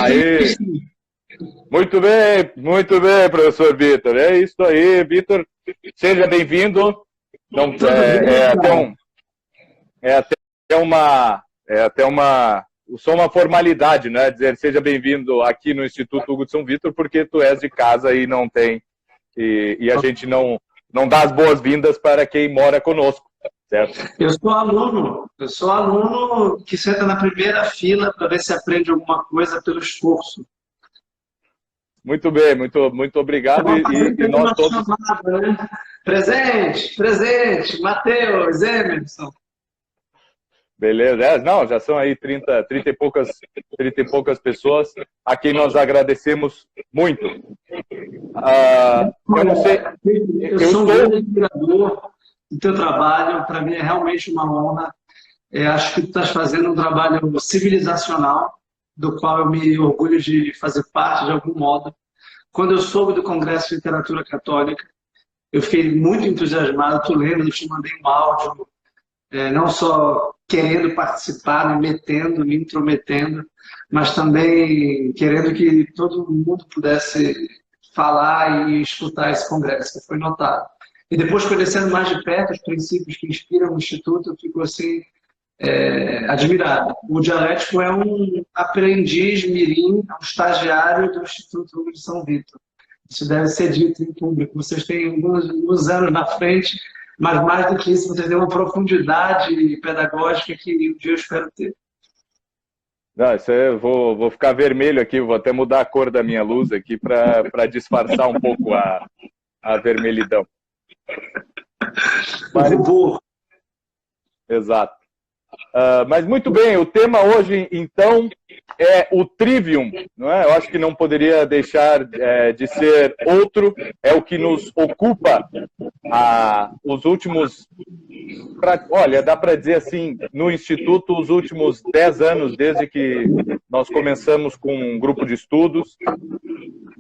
Aí, muito bem, professor Vitor. É isso aí, Vitor. Seja bem-vindo. Não, é até uma, só uma formalidade, né? Dizer seja bem-vindo aqui no Instituto Hugo de São Vitor, porque tu és de casa e não tem, e a gente não dá as boas-vindas para quem mora conosco, certo? Eu sou aluno que senta na primeira fila para ver se aprende alguma coisa pelo esforço. Muito bem, muito obrigado. E nós todos. Chamada, né? Presente, Matheus, Emerson. Beleza, não, já são aí 30 e poucas pessoas a quem nós agradecemos muito. Eu não sei. Eu sou um grande admirador do teu trabalho, para mim é realmente uma honra. Acho que tu estás fazendo um trabalho civilizacional, do qual eu me orgulho de fazer parte de algum modo. Quando eu soube do Congresso de Literatura Católica, eu fiquei muito entusiasmado. Tu lembra, eu te mandei um áudio, não só querendo participar, me intrometendo, mas também querendo que todo mundo pudesse falar e escutar esse congresso, que foi notado. E depois, conhecendo mais de perto os princípios que inspiram o Instituto, eu fico assim, admirado. O Dialético é um aprendiz mirim, um estagiário do Instituto Hugo de São Vitor. Isso deve ser dito em público. Vocês têm alguns anos na frente, mas mais do que isso, vocês têm uma profundidade pedagógica que um dia eu espero ter. Não, isso eu vou ficar vermelho aqui, vou até mudar a cor da minha luz aqui para disfarçar um pouco a vermelhidão. Exato. Mas muito bem, o tema hoje, então, é o Trivium, não é? Eu acho que não poderia deixar de ser outro, é o que nos ocupa os últimos, olha, dá para dizer assim, no Instituto, os últimos 10 anos, desde que nós começamos com um grupo de estudos,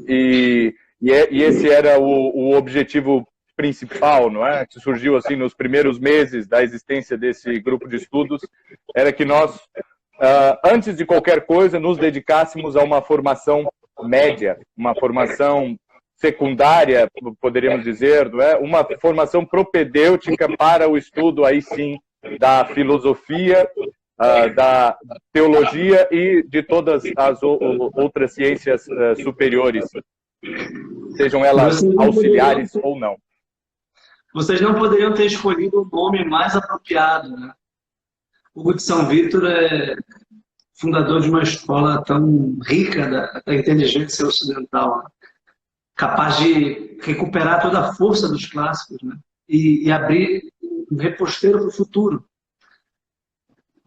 e esse era o objetivo principal, não é? Que surgiu assim nos primeiros meses da existência desse grupo de estudos, era que nós, antes de qualquer coisa, nos dedicássemos a uma formação média, uma formação secundária, poderíamos dizer, não é? Uma formação propedêutica para o estudo, aí sim, da filosofia, da teologia e de todas as outras ciências superiores, sejam elas auxiliares ou não. Vocês não poderiam ter escolhido o nome mais apropriado, né? Hugo de São Vitor é fundador de uma escola tão rica da inteligência ocidental, né? Capaz de recuperar toda a força dos clássicos, né? E abrir um reposteiro para o futuro.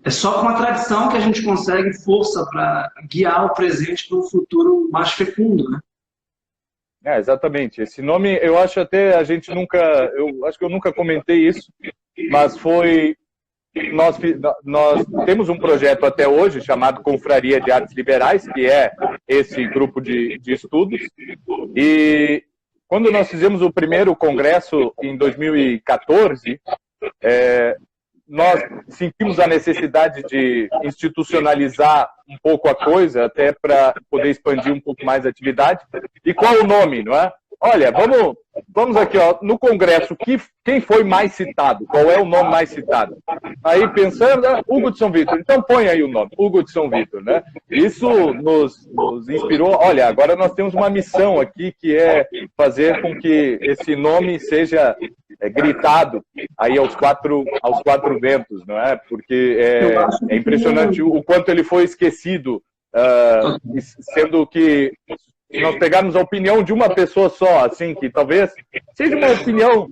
É só com a tradição que a gente consegue força para guiar o presente para um futuro mais fecundo, né? Exatamente. Esse nome, eu acho até a gente nunca, eu acho que eu nunca comentei isso, mas foi, nós temos um projeto até hoje chamado Confraria de Artes Liberais, que é esse grupo de estudos, e quando nós fizemos o primeiro congresso em 2014, nós sentimos a necessidade de institucionalizar um pouco a coisa, até para poder expandir um pouco mais a atividade. E qual o nome, não é? Olha, vamos aqui, ó, no congresso, quem foi mais citado? Qual é o nome mais citado? Aí pensando, Hugo de São Vitor. Então põe aí o nome, Hugo de São Vitor, né? Isso nos inspirou. Olha, agora nós temos uma missão aqui, que é fazer com que esse nome seja gritado aí aos quatro ventos, não é? Porque é impressionante o quanto ele foi esquecido, sendo que se nós pegarmos a opinião de uma pessoa só, assim, que talvez seja uma opinião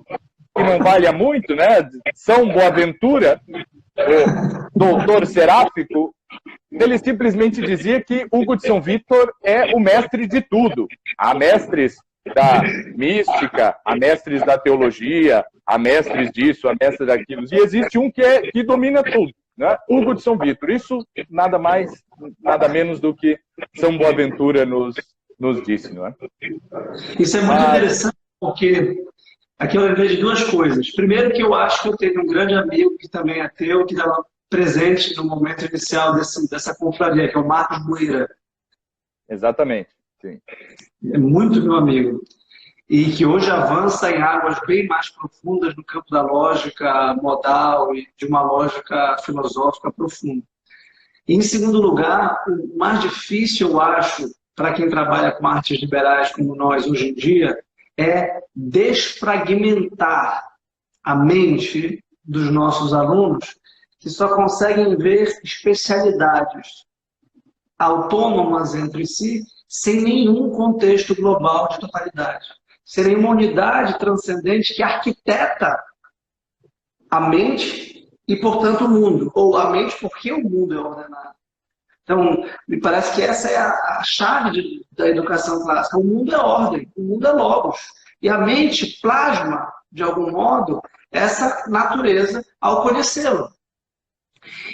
que não valha muito, né? São Boaventura, o doutor Seráfico, ele simplesmente dizia que Hugo de São Vitor é o mestre de tudo. Há mestres da mística, há mestres da teologia, há mestres disso, há mestres daquilo. E existe um que domina tudo, né? Hugo de São Vitor. Isso nada mais, nada menos do que São Boaventura nos disse, não é? Isso é muito interessante, porque aqui eu lembrei de duas coisas. Primeiro, que eu acho que eu tenho um grande amigo que também é ateu, que estava presente no momento inicial dessa confraria, que é o Marcos Bueira. Exatamente, sim. É muito meu amigo. E que hoje avança em águas bem mais profundas no campo da lógica modal e de uma lógica filosófica profunda. E, em segundo lugar, o mais difícil, eu acho, para quem trabalha com artes liberais como nós hoje em dia, é desfragmentar a mente dos nossos alunos, que só conseguem ver especialidades autônomas entre si, sem nenhum contexto global de totalidade. Sem nenhuma unidade transcendente que arquiteta a mente e, portanto, o mundo. Ou a mente porque o mundo é ordenado. Então, me parece que essa é a chave da educação clássica. O mundo é ordem, o mundo é logos. E a mente plasma, de algum modo, essa natureza ao conhecê-la.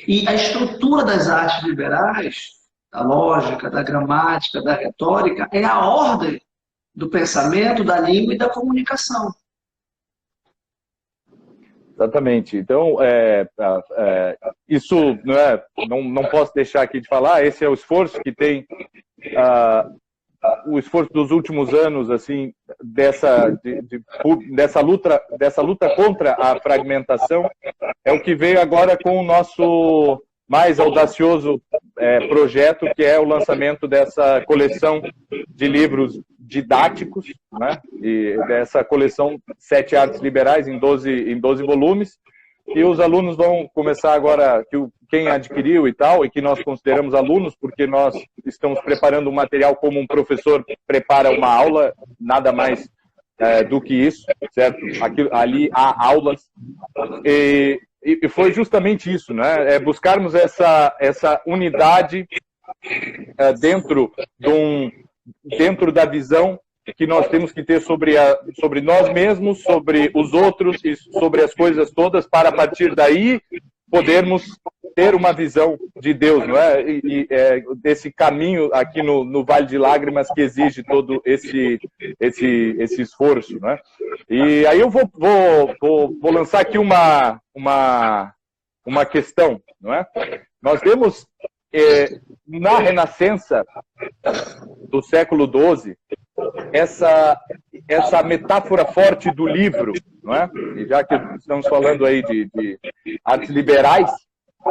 E a estrutura das artes liberais, da lógica, da gramática, da retórica, é a ordem do pensamento, da língua e da comunicação. Exatamente. Então, isso não posso deixar aqui de falar, esse é o esforço que tem, o esforço dos últimos anos, assim, dessa luta contra a fragmentação, é o que veio agora com o nosso mais audacioso projeto, que é o lançamento dessa coleção de livros didáticos, né? E dessa coleção 7 Artes Liberais em 12 volumes, e os alunos vão começar agora, quem adquiriu e tal, e que nós consideramos alunos, porque nós estamos preparando um material como um professor prepara uma aula, nada mais do que isso, certo? Ali há aulas, e foi justamente isso, né? Buscarmos essa unidade dentro da visão que nós temos que ter sobre nós mesmos, sobre os outros e sobre as coisas todas, para a partir daí podermos ter uma visão de Deus, não é? Desse caminho aqui no Vale de Lágrimas que exige todo esse esforço, não é? E aí eu vou lançar aqui uma questão, não é? Nós vemos na Renascença do século XII essa metáfora forte do livro, não é? E já que estamos falando aí de artes liberais,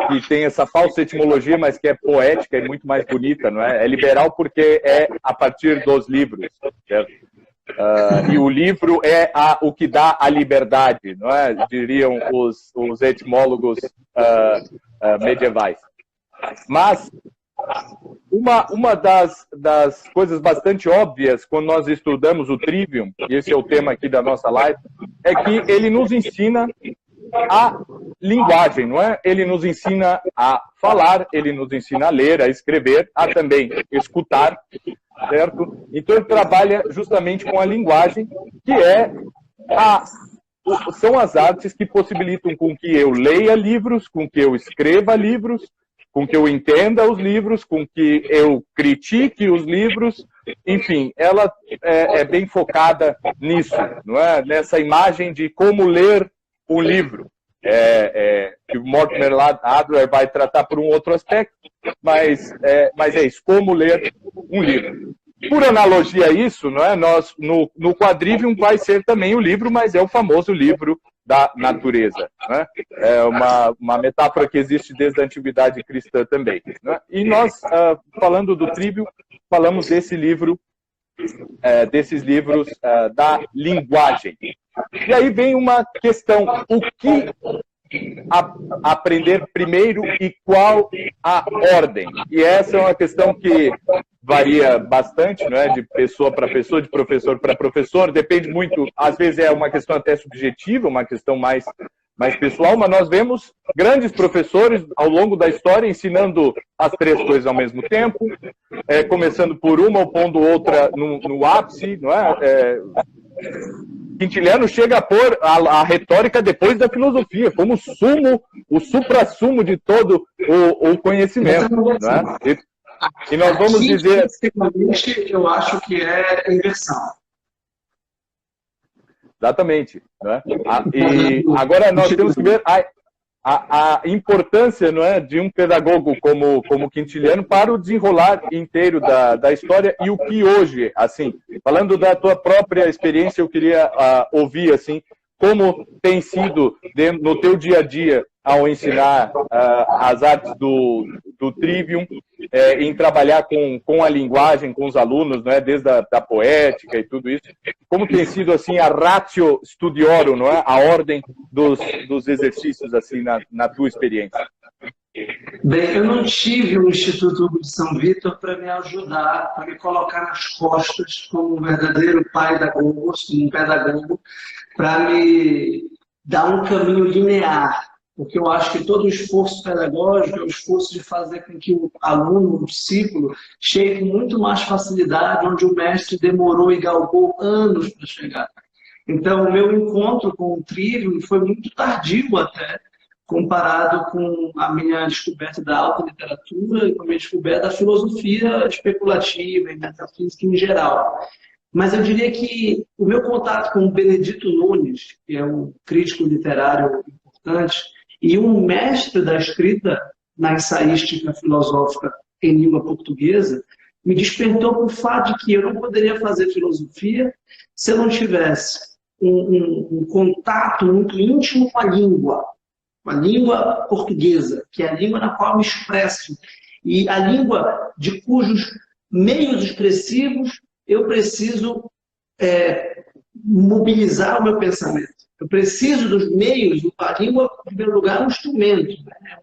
que tem essa falsa etimologia, mas que é poética e muito mais bonita, não é? É liberal porque é a partir dos livros, certo? E o livro é o que dá a liberdade, não é? Diriam os etimólogos medievais. Mas uma das coisas bastante óbvias quando nós estudamos o Trivium, e esse é o tema aqui da nossa live, é que ele nos ensina a linguagem, não é? Ele nos ensina a falar, ele nos ensina a ler, a escrever, a também escutar, certo? Então ele trabalha justamente com a linguagem, que são as artes que possibilitam com que eu leia livros, com que eu escreva livros, com que eu entenda os livros, com que eu critique os livros, enfim, ela é bem focada nisso, não é? Nessa imagem de como ler um livro, que o Mortimer Adler vai tratar por um outro aspecto, mas é isso, como ler um livro. Por analogia a isso, não é? Nós, no Quadrivium vai ser também o livro, mas é o famoso livro da natureza, né? É uma metáfora que existe desde a antiguidade cristã também, né? E nós, falando do Trivium, falamos desses livros da linguagem. E aí vem uma questão: o que aprender primeiro e qual a ordem? E essa é uma questão que varia bastante, não é? De pessoa para pessoa, de professor para professor, depende muito, às vezes é uma questão até subjetiva, uma questão mais pessoal, mas nós vemos grandes professores ao longo da história ensinando as 3 coisas ao mesmo tempo, começando por uma ou pondo outra no ápice, não é? Quintiliano chega a pôr a retórica depois da filosofia, como o supra-sumo de todo o conhecimento, não é? E nós vamos dizer... Eu acho que é inversão. Exatamente, né? E agora nós temos que ver a importância, não é, de um pedagogo como Quintiliano para o desenrolar inteiro da história e o que hoje, assim, falando da tua própria experiência, eu queria ouvir, assim, como tem sido no teu dia a dia ao ensinar as artes do Trivium, em trabalhar com a linguagem, com os alunos, não é? Desde da poética e tudo isso. Como tem sido assim a ratio studiorum, não é? A ordem dos exercícios assim na tua experiência? Bem, eu não tive um Instituto Hugo de São Vítor para me ajudar, para me colocar nas costas como um verdadeiro pai da Gogos, como um pedagogo, para me dar um caminho linear. Porque eu acho que todo o esforço pedagógico é o esforço de fazer com que o aluno, o discípulo, chegue com muito mais facilidade, onde o mestre demorou e galgou anos para chegar. Então, o meu encontro com o Trivium foi muito tardio até, comparado com a minha descoberta da alta literatura e com a minha descoberta da filosofia especulativa e metafísica em geral. Mas eu diria que o meu contato com o Benedito Nunes, que é um crítico literário importante, e um mestre da escrita na ensaística filosófica em língua portuguesa, me despertou para o fato de que eu não poderia fazer filosofia se eu não tivesse um contato muito íntimo com a língua portuguesa, que é a língua na qual eu me expresso, e a língua de cujos meios expressivos eu preciso mobilizar o meu pensamento. Eu preciso dos meios, a língua, em primeiro lugar, é um instrumento, né?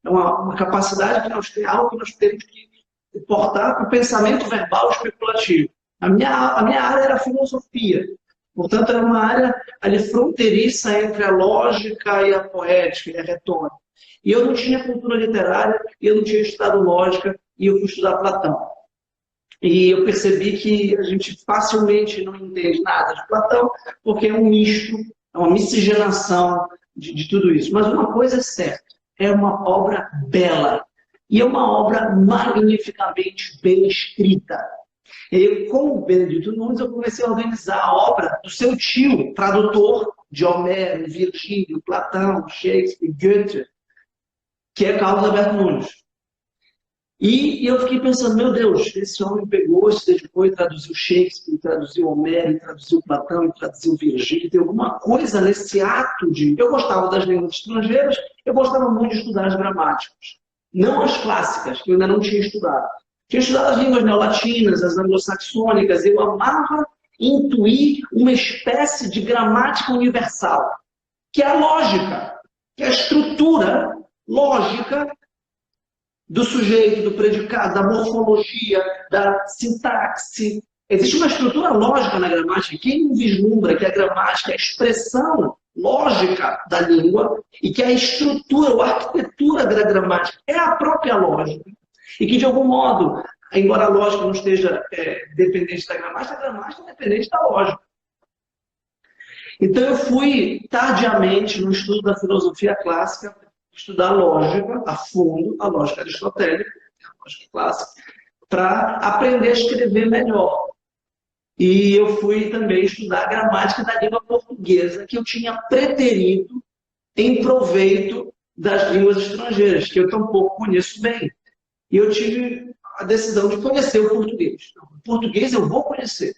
É uma capacidade que nós temos, algo que nós temos que portar para o pensamento verbal especulativo. A minha área era a filosofia, portanto, era uma área ali fronteiriça entre a lógica e a poética e a retórica. E eu não tinha cultura literária, e eu não tinha estudado lógica, e eu fui estudar Platão. E eu percebi que a gente facilmente não entende nada de Platão, porque é um misto, é uma miscigenação de tudo isso. Mas uma coisa é certa, é uma obra bela, e é uma obra magnificamente bem escrita. E com o Benedito Nunes eu comecei a organizar a obra do seu tio, tradutor de Homero, Virgílio, Platão, Shakespeare, Goethe, que é Carlos Alberto Nunes. E eu fiquei pensando, meu Deus, esse homem pegou, se dedicou e traduziu Shakespeare, traduziu Homero, traduziu Platão, traduziu Virgílio. Tem alguma coisa nesse ato de... Eu gostava das línguas estrangeiras, eu gostava muito de estudar as gramáticas. Não as clássicas, que eu ainda não tinha estudado. Tinha estudado as línguas neolatinas, as anglo-saxônicas. Eu amava intuir uma espécie de gramática universal, que é a lógica, que é a estrutura lógica do sujeito, do predicado, da morfologia, da sintaxe. Existe uma estrutura lógica na gramática. Quem vislumbra que a gramática é a expressão lógica da língua e que a estrutura, a arquitetura da gramática é a própria lógica. E que, de algum modo, embora a lógica não esteja dependente da gramática, a gramática é dependente da lógica. Então, eu fui tardiamente no estudo da filosofia clássica estudar a lógica a fundo, a lógica aristotélica, a lógica clássica, para aprender a escrever melhor. E eu fui também estudar a gramática da língua portuguesa, que eu tinha preterido em proveito das línguas estrangeiras, que eu tampouco conheço bem. E eu tive a decisão de conhecer o português. O português eu vou conhecer.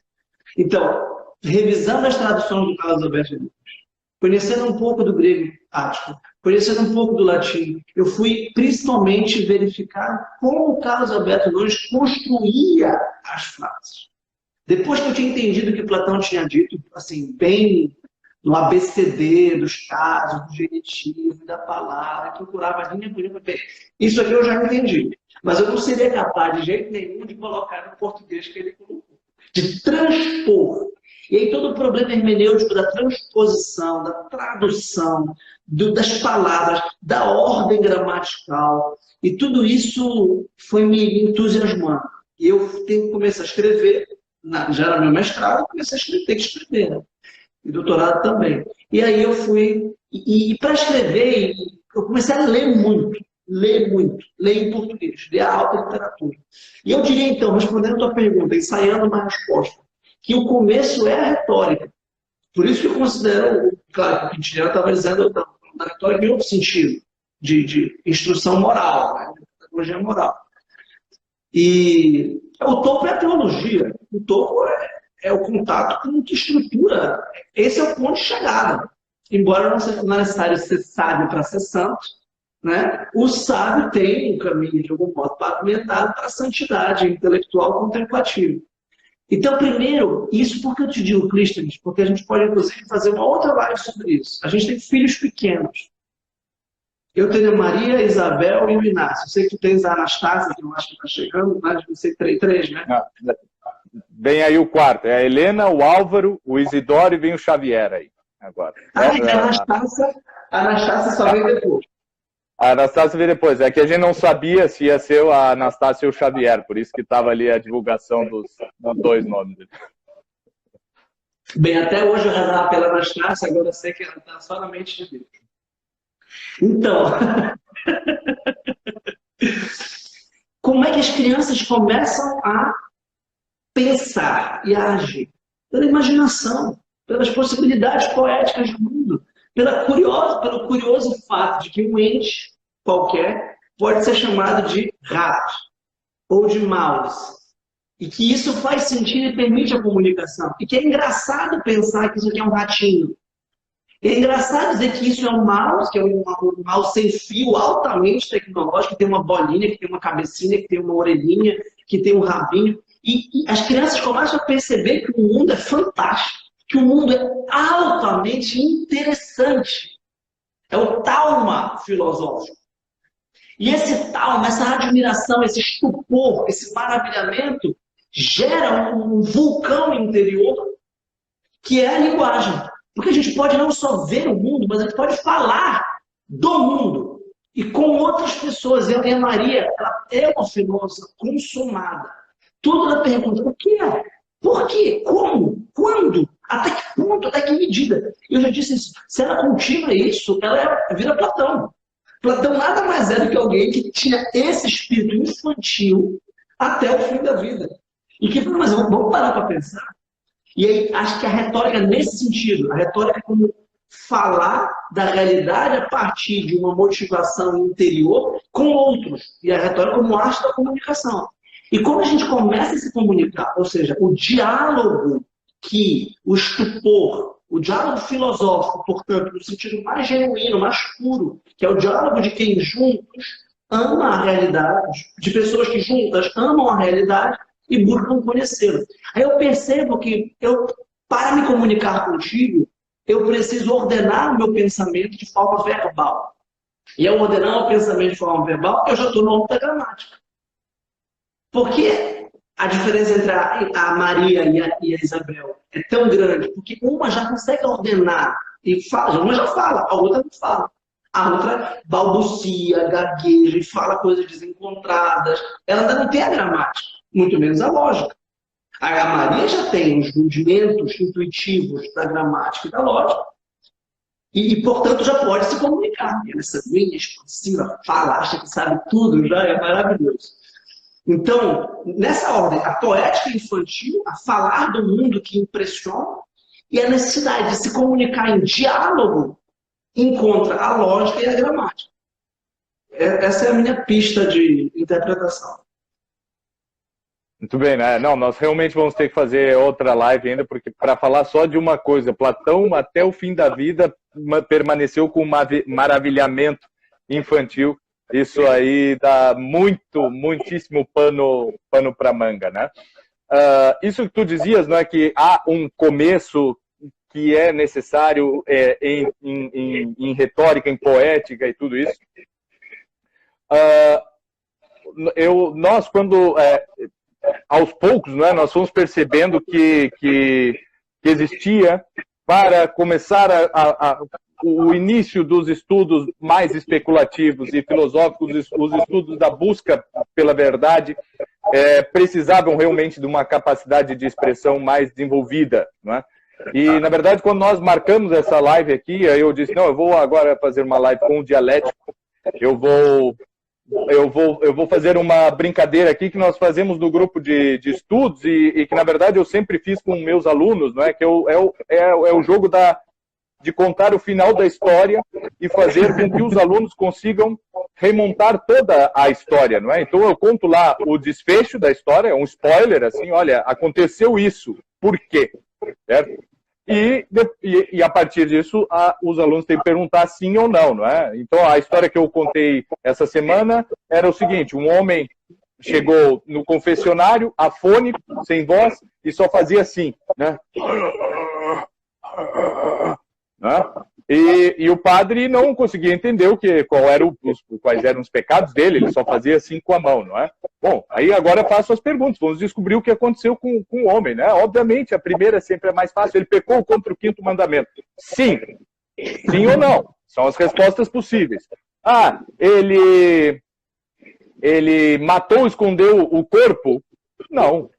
Então, revisando as traduções do Carlos Alberto Nunes, conhecendo um pouco do grego ático, conhecendo um pouco do latim, eu fui principalmente verificar como o Carlos Alberto Nunes construía as frases. Depois que eu tinha entendido o que Platão tinha dito, assim, bem no ABCD dos casos, do genitivo, da palavra, eu procurava linha por linha. Isso aqui eu já entendi. Mas eu não seria capaz de jeito nenhum de colocar no português que ele colocou. De transpor. E aí todo o problema hermenêutico da transposição, da tradução, das palavras, da ordem gramatical. E tudo isso foi me entusiasmando. E eu tenho que começar a escrever. Já era meu mestrado, eu comecei a escrever, ter que escrever. Né? E doutorado também. E aí eu fui... E para escrever, eu comecei a ler muito. Ler em português, ler a alta literatura. E eu diria, então, respondendo a tua pergunta, ensaiando uma resposta, que o começo é a retórica. Por isso que eu considero, claro, que o Quintiliano estava dizendo, da retórica em outro sentido, de instrução moral, né? Pedagogia moral. E o topo é a teologia, o topo é o contato com o que estrutura. Esse é o ponto de chegada. Embora não seja necessário ser sábio para ser santo, né? O sábio tem um caminho, de algum modo, pavimentado para a santidade intelectual contemplativa. Então, primeiro, isso porque eu te digo, Clístenes, porque a gente pode, inclusive, fazer uma outra live sobre isso. A gente tem filhos pequenos. Eu tenho a Maria, a Isabel e o Inácio. Eu sei que tu tens a Anastácia, que eu acho que está chegando, mas não sei, três, né? Vem aí o quarto. É a Helena, o Álvaro, o Isidoro e vem o Xavier aí. Agora. A Anastácia só vem depois. A Anastácia veio depois. É que a gente não sabia se ia ser a Anastácia ou o Xavier, por isso que estava ali a divulgação dos dois nomes. Bem, até hoje eu rezava pela Anastácia, agora eu sei que ela está só na mente de Deus. Então, como é que as crianças começam a pensar e a agir? Pela imaginação, pelas possibilidades poéticas do mundo, pelo curioso fato de que um ente qualquer pode ser chamado de rato ou de mouse. E que isso faz sentido e permite a comunicação. E que é engraçado pensar que isso aqui é um ratinho. É engraçado dizer que isso é um mouse, que é um mouse sem fio, altamente tecnológico, que tem uma bolinha, que tem uma cabecinha, que tem uma orelhinha, que tem um rabinho. E as crianças começam a perceber que o mundo é fantástico, que o mundo é altamente interessante. É o talma filosófico. E esse talma, essa admiração, esse estupor, esse maravilhamento, gera um vulcão interior que é a linguagem. Porque a gente pode não só ver o mundo, mas a gente pode falar do mundo e com outras pessoas. E a Maria, ela é uma filósofa consumada. Tudo ela pergunta, o que é? Por quê? Como? Quando? Até que ponto? Até que medida? Eu já disse isso. Se ela cultiva isso, ela vira Platão. Platão nada mais é do que alguém que tinha esse espírito infantil até o fim da vida. E que falou, mas vamos parar para pensar. E aí, acho que a retórica nesse sentido, a retórica como falar da realidade a partir de uma motivação interior com outros. E a retórica como arte da comunicação. E quando a gente começa a se comunicar, ou seja, o diálogo que o estupor, o diálogo filosófico, portanto, no sentido mais genuíno, mais puro, que é o diálogo de quem juntos ama a realidade, de pessoas que juntas amam a realidade e buscam conhecê-la. Aí eu percebo que para me comunicar contigo, eu preciso ordenar o meu pensamento de forma verbal. E ao ordenar o pensamento de forma verbal, eu já estou no âmbito da gramática. Porque a diferença entre a Maria e a Isabel é tão grande? Porque uma já consegue ordenar e fala, uma já fala, a outra não fala. A outra balbucia, gagueja e fala coisas desencontradas. Ela ainda não tem a gramática, muito menos a lógica. A Maria já tem os rudimentos intuitivos da gramática e da lógica. E portanto, já pode se comunicar. E essa linha expansiva, fala, acha que sabe tudo, já é maravilhoso. Então, nessa ordem, a poética infantil, a falar do mundo que impressiona, e a necessidade de se comunicar em diálogo encontra a lógica e a gramática. Essa é a minha pista de interpretação. Muito bem, né? Não, nós realmente vamos ter que fazer outra live ainda, porque para falar só de uma coisa, Platão, até o fim da vida, permaneceu com um maravilhamento infantil. Isso aí dá muitíssimo pano para manga, né? Isso que tu dizias, não é que há um começo que é necessário em retórica, em poética e tudo isso. Nós, quando aos poucos, não é, nós fomos percebendo que existia, para começar o início dos estudos mais especulativos e filosóficos, os estudos da busca pela verdade, precisavam realmente de uma capacidade de expressão mais desenvolvida, não é? E, na verdade, quando nós marcamos essa live aqui, eu disse, não, eu vou agora fazer uma live com o dialético, eu vou fazer uma brincadeira aqui que nós fazemos no grupo de estudos e que, na verdade, eu sempre fiz com meus alunos, não é? Que é o jogo de contar o final da história e fazer com que os alunos consigam remontar toda a história, não é? Então eu conto lá o desfecho da história, é um spoiler, assim, olha, aconteceu isso, por quê? Certo? E a partir disso, os alunos têm que perguntar sim ou não, não é? Então a história que eu contei essa semana era o seguinte, um homem chegou no confessionário, afônico, sem voz, e só fazia assim, né? E o padre não conseguia entender quais eram os pecados dele, ele só fazia assim com a mão, não é? Bom, aí agora faço as perguntas, vamos descobrir o que aconteceu com o homem, né? Obviamente, a primeira sempre é mais fácil, ele pecou contra o 5º mandamento. Sim. Sim ou não? São as respostas possíveis. Ah, ele matou, escondeu o corpo? Não.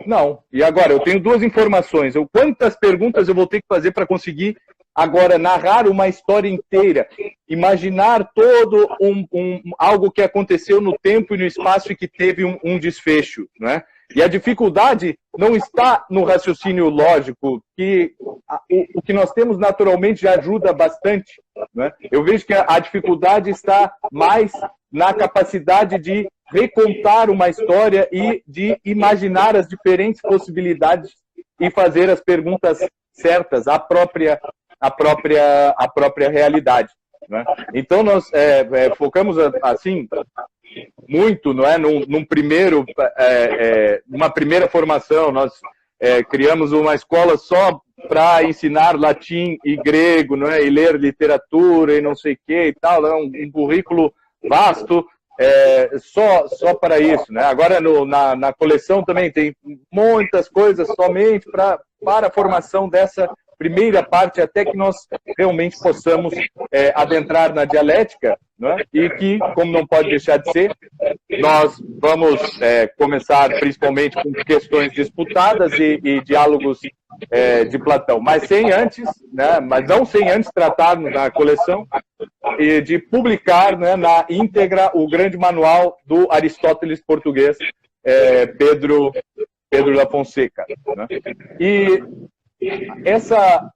Não. E agora, eu tenho 2 informações. Quantas perguntas eu vou ter que fazer para conseguir agora narrar uma história inteira? Imaginar todo algo que aconteceu no tempo e no espaço e que teve um desfecho, né? E a dificuldade não está no raciocínio lógico, que o que nós temos naturalmente já ajuda bastante, né? Eu vejo que a dificuldade está mais na capacidade de recontar uma história e de imaginar as diferentes possibilidades e fazer as perguntas certas, a própria realidade, né? Então nós focamos assim muito, não é, numa primeira formação. Nós criamos uma escola só para ensinar latim e grego, não é, e ler literatura e não sei o que e tal, é um currículo vasto, só para isso, né? Agora na coleção também tem muitas coisas somente para a formação dessa primeira parte, até que nós realmente possamos adentrar na dialética, né? E que, como não pode deixar de ser, nós vamos começar principalmente com questões disputadas e diálogos de Platão, mas sem antes, né? Mas não sem antes tratarmos na coleção e de publicar, né, na íntegra o grande manual do Aristóteles português, Pedro da Fonseca, né? E essa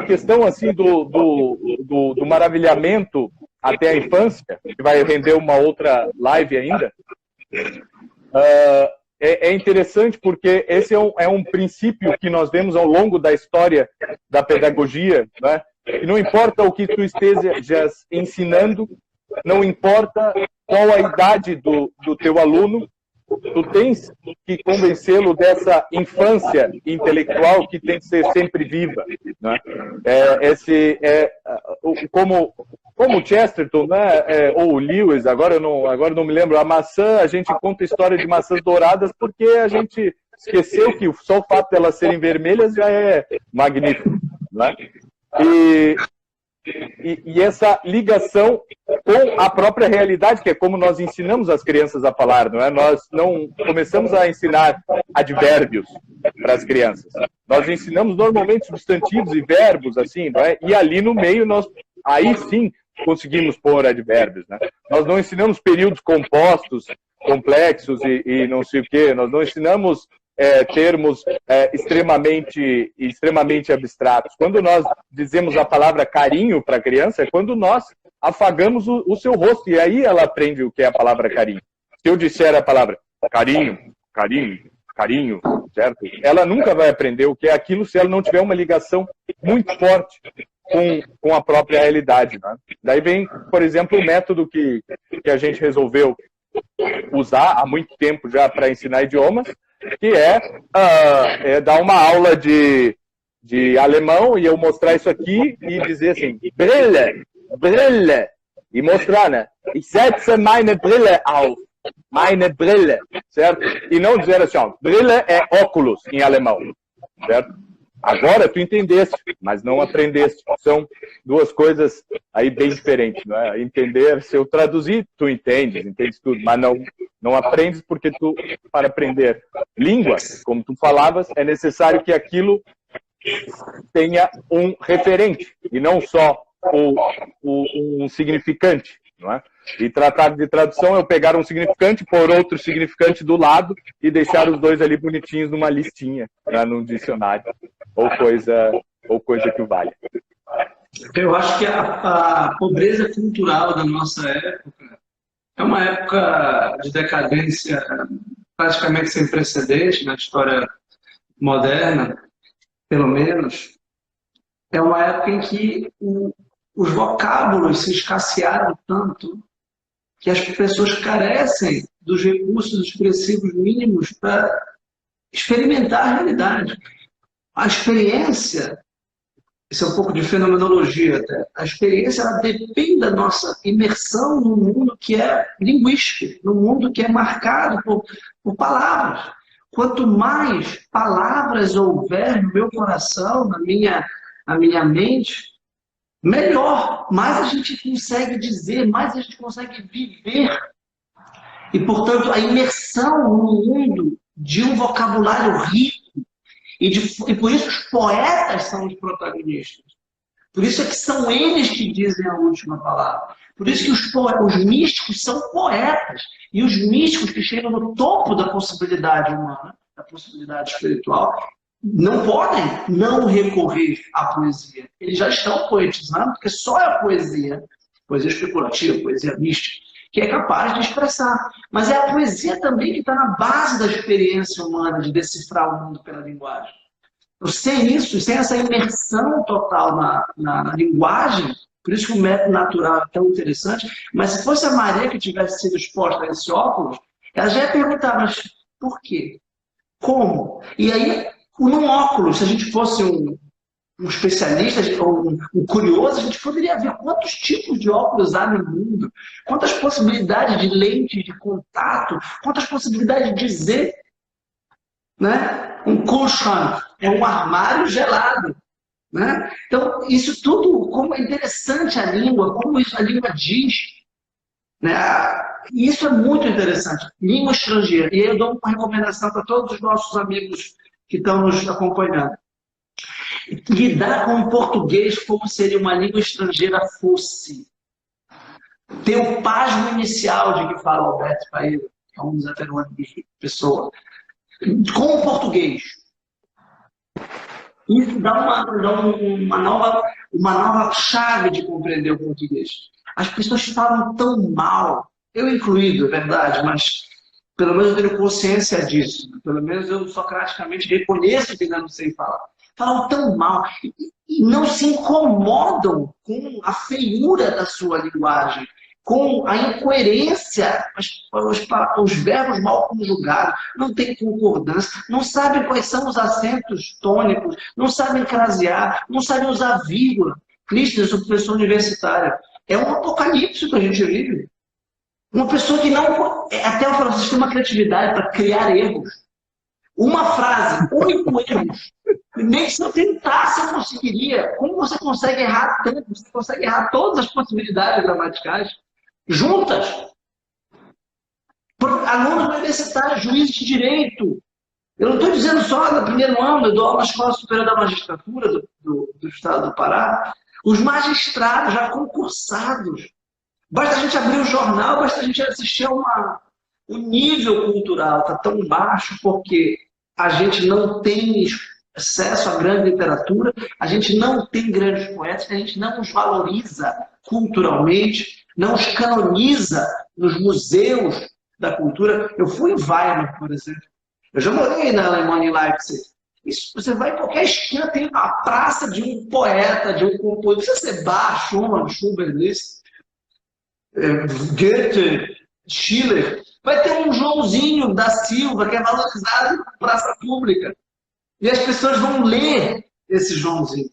questão assim do maravilhamento até a infância, que vai render uma outra live ainda, é interessante porque esse é um princípio que nós vemos ao longo da história da pedagogia, né? E não importa o que tu estejas ensinando, não importa qual a idade do teu aluno, tu tens que convencê-lo dessa infância intelectual que tem que ser sempre viva, né? Como Chesterton, né? Ou o Lewis, agora não me lembro, a maçã, a gente conta história de maçãs douradas porque a gente esqueceu que só o fato de elas serem vermelhas já é magnífico, né? E essa ligação com a própria realidade, que é como nós ensinamos as crianças a falar, não é? Nós não começamos a ensinar advérbios para as crianças. Nós ensinamos normalmente substantivos e verbos, assim, não é? E ali no meio aí sim conseguimos pôr advérbios, né? Nós não ensinamos períodos compostos, complexos e não sei o quê. Nós não ensinamos termos extremamente abstratos. Quando nós dizemos a palavra carinho para a criança, é quando nós afagamos o seu rosto, e aí ela aprende o que é a palavra carinho. Se eu disser a palavra carinho, certo? Ela nunca vai aprender o que é aquilo se ela não tiver uma ligação muito forte com a própria realidade, né? Daí vem, por exemplo, o método que a gente resolveu usar há muito tempo já para ensinar idiomas, que é dar uma aula de alemão e eu mostrar isso aqui e dizer assim, Brille, e mostrar, né? Ich setze meine Brille auf, meine Brille, certo? E não dizer assim, ó, Brille é óculos em alemão, certo? Agora tu entendeste, mas não aprendeste. São duas coisas aí bem diferentes, não é? Entender, se eu traduzir, tu entendes tudo, mas não aprendes porque para aprender línguas, como tu falavas, é necessário que aquilo tenha um referente e não só um significante, não é? E tratar de tradução é eu pegar um significante, pôr outro significante do lado e deixar os dois ali bonitinhos numa listinha, num dicionário, ou coisa que valha. Eu acho que a pobreza cultural da nossa época é uma época de decadência praticamente sem precedente na história moderna, pelo menos. É uma época em que os vocábulos se escassearam tanto que as pessoas carecem dos recursos expressivos mínimos para experimentar a realidade. A experiência, isso é um pouco de fenomenologia até, a experiência ela depende da nossa imersão num mundo que é linguístico, num mundo que é marcado por palavras. Quanto mais palavras houver no meu coração, na minha mente, melhor, mais a gente consegue dizer, mais a gente consegue viver. E, portanto, a imersão no mundo de um vocabulário rico, e por isso os poetas são os protagonistas. Por isso é que são eles que dizem a última palavra. Por isso que os místicos são poetas. E os místicos que chegam no topo da possibilidade humana, da possibilidade espiritual, não podem não recorrer à poesia. Eles já estão poetizando, porque só é a poesia especulativa, poesia mística, que é capaz de expressar. Mas é a poesia também que está na base da experiência humana de decifrar o mundo pela linguagem. Sem isso, sem essa imersão total na linguagem, por isso que o método natural é tão interessante, mas se fosse a Maria que tivesse sido exposta a esse óculos, ela já ia perguntar, mas por quê? Como? E aí, num óculos, se a gente fosse um especialista ou um curioso, a gente poderia ver quantos tipos de óculos há no mundo, quantas possibilidades de lentes de contato, quantas possibilidades de dizer, né? Um colchão é um armário gelado, né? Então, isso tudo, como é interessante a língua, como a língua diz, né? Isso é muito interessante. Língua estrangeira. E aí eu dou uma recomendação para todos os nossos amigos que estão nos acompanhando. Lidar com o português como seria uma língua estrangeira fosse. Ter o pasmo inicial de que fala Alberto Paes, que é um dos atenuantes de pessoa. Com o português. Isso dá uma nova chave de compreender o português. As pessoas falam tão mal, eu incluído, é verdade, mas pelo menos eu tenho consciência disso. Pelo menos eu socraticamente reconheço que ainda não sei falar. Falam tão mal e não se incomodam com a feiura da sua linguagem, com a incoerência, os verbos mal conjugados, não tem concordância, não sabem quais são os acentos tônicos, não sabem crasear, não sabem usar vírgula. Cristo, eu sou professor universitário. É um apocalipse que a gente vive. Uma pessoa que não... Até o francês tem uma criatividade para criar erros. Uma frase, 8 erros. Nem se eu tentasse, eu conseguiria. Como você consegue errar tanto? Você consegue errar todas as possibilidades gramaticais juntas. Alunos universitários, juízes de direito. Eu não estou dizendo só no primeiro ano, eu dou aula na Escola Superior da Magistratura do Estado do Pará. Os magistrados já concursados. Basta a gente abrir o jornal, basta a gente assistir o nível cultural está tão baixo porque a gente não tem acesso à grande literatura, a gente não tem grandes poetas, a gente não os valoriza culturalmente, não os canoniza nos museus da cultura. Eu fui em Weimar, por exemplo. Eu já morei na Alemanha, em Leipzig. Isso, você vai em qualquer esquina, tem a praça de um poeta, de um compositor. Não precisa ser Bach, Schumann, Schubert, Liszt, Goethe, Schiller. Vai ter um Joãozinho da Silva, que é valorizado na praça pública. E as pessoas vão ler esse Joãozinho.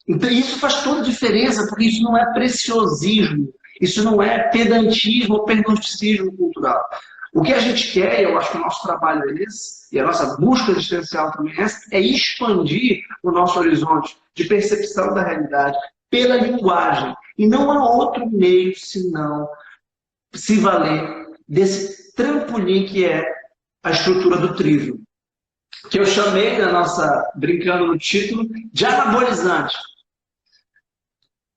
Então, isso faz toda a diferença, porque isso não é preciosismo, isso não é pedantismo ou pernocicismo cultural. O que a gente quer, e eu acho que o nosso trabalho é esse, e a nossa busca existencial também é essa, é expandir o nosso horizonte de percepção da realidade pela linguagem. E não há outro meio senão se valer desse trampolim que é a estrutura do trivium, que eu chamei na nossa, brincando no título, de anabolizante.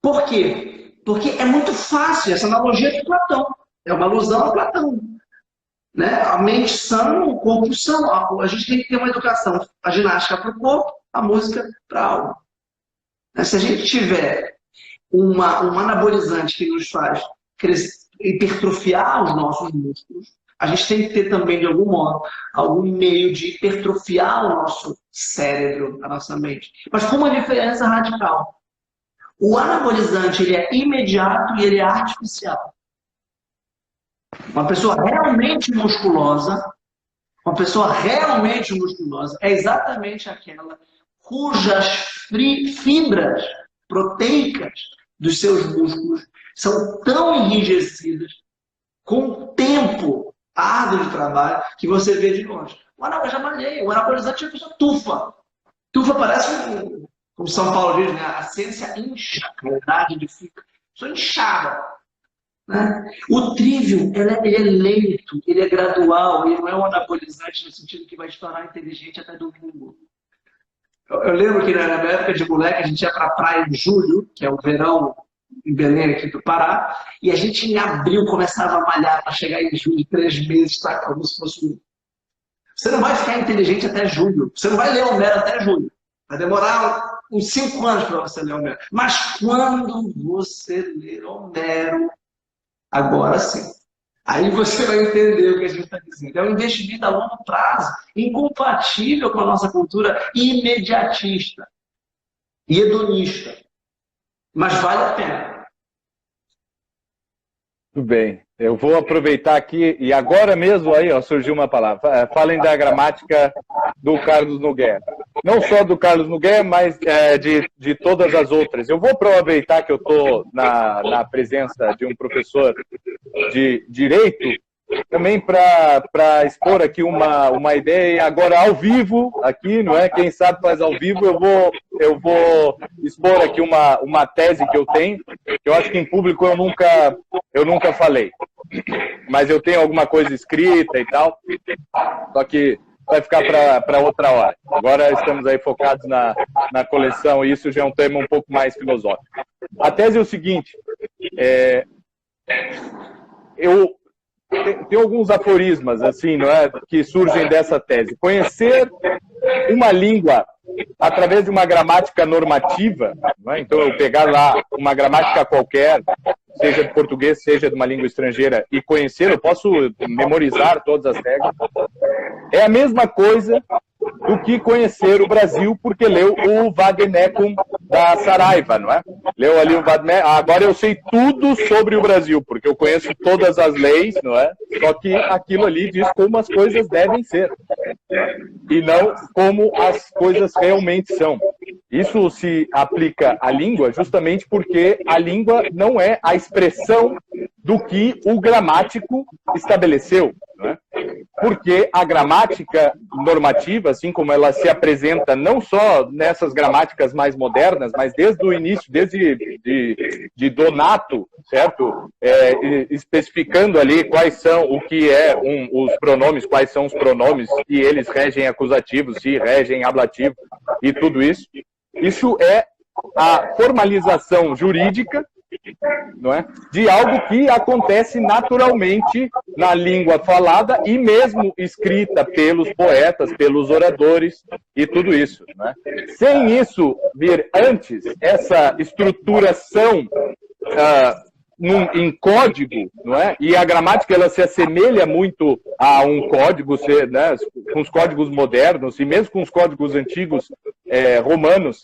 Por quê? Porque é muito fácil, essa analogia de Platão. É uma alusão a Platão. Né? A mente sã, o corpo sã. A gente tem que ter uma educação. A ginástica para o corpo, a música para a alma. Se a gente tiver um anabolizante que nos faz hipertrofiar os nossos músculos, a gente tem que ter também, de algum modo, algum meio de hipertrofiar o nosso cérebro, a nossa mente. Mas com uma diferença radical. O anabolizante ele é imediato e ele é artificial. Uma pessoa realmente musculosa é exatamente aquela cujas fibras proteicas dos seus músculos são tão enrijecidas com o tempo árduo de trabalho que você vê de longe. O anabolizante é a pessoa tufa. Tufa parece, como São Paulo diz, né? A ciência incha, a verdade edifica. Só inchada. Né? O Trivium, ele é lento, ele é gradual, ele não é um anabolizante no sentido que vai te tornar inteligente até domingo. Eu lembro que na época de moleque a gente ia para a praia em julho, que é o verão em Belém, aqui do Pará, e a gente em abril começava a malhar para chegar em julho, 3 meses, tá? Como se fosse um... Você não vai ficar inteligente até julho, você não vai ler Homero até julho. Vai demorar uns 5 anos para você ler Homero. Mas quando você ler Homero, agora sim. Aí você vai entender o que a gente está dizendo. É um investimento a longo prazo, incompatível com a nossa cultura imediatista e hedonista. Mas vale a pena. Tudo bem. Eu vou aproveitar aqui, e agora mesmo aí ó, surgiu uma palavra. Falem da gramática do Carlos Nogueira. Não só do Carlos Nogueira, mas de todas as outras. Eu vou aproveitar que eu estou na presença de um professor de Direito, também para expor aqui uma ideia, agora ao vivo, aqui, não é? Quem sabe faz ao vivo, eu vou expor aqui uma tese que eu tenho, que eu acho que em público eu nunca falei. Mas eu tenho alguma coisa escrita e tal, só que vai ficar para outra hora. Agora estamos aí focados na coleção, e isso já é um tema um pouco mais filosófico. A tese é o seguinte, tem alguns aforismas, assim, não é, que surgem dessa tese. Conhecer uma língua através de uma gramática normativa, não é? Então eu pegar lá uma gramática qualquer, seja de português, seja de uma língua estrangeira, e conhecer, eu posso memorizar todas as regras, é a mesma coisa do que conhecer o Brasil porque leu o Vademecum da Saraiva, não é? Leu ali o Vademecum, agora eu sei tudo sobre o Brasil, porque eu conheço todas as leis, não é? Só que aquilo ali diz como as coisas devem ser, e não como as coisas realmente são. Isso se aplica à língua justamente porque a língua não é a expressão do que o gramático estabeleceu, não é? Porque a gramática normativa, assim como ela se apresenta não só nessas gramáticas mais modernas, mas desde o início, desde de Donato, certo? Especificando ali quais são, o que é os pronomes, quais são os pronomes, se eles regem acusativos, se regem ablativo e tudo isso. Isso é a formalização jurídica, não é? De algo que acontece naturalmente na língua falada e mesmo escrita pelos poetas, pelos oradores e tudo isso, não é? Sem isso vir antes, essa estruturação em código, não é? E a gramática ela se assemelha muito a um código, né? Com os códigos modernos e mesmo com os códigos antigos romanos.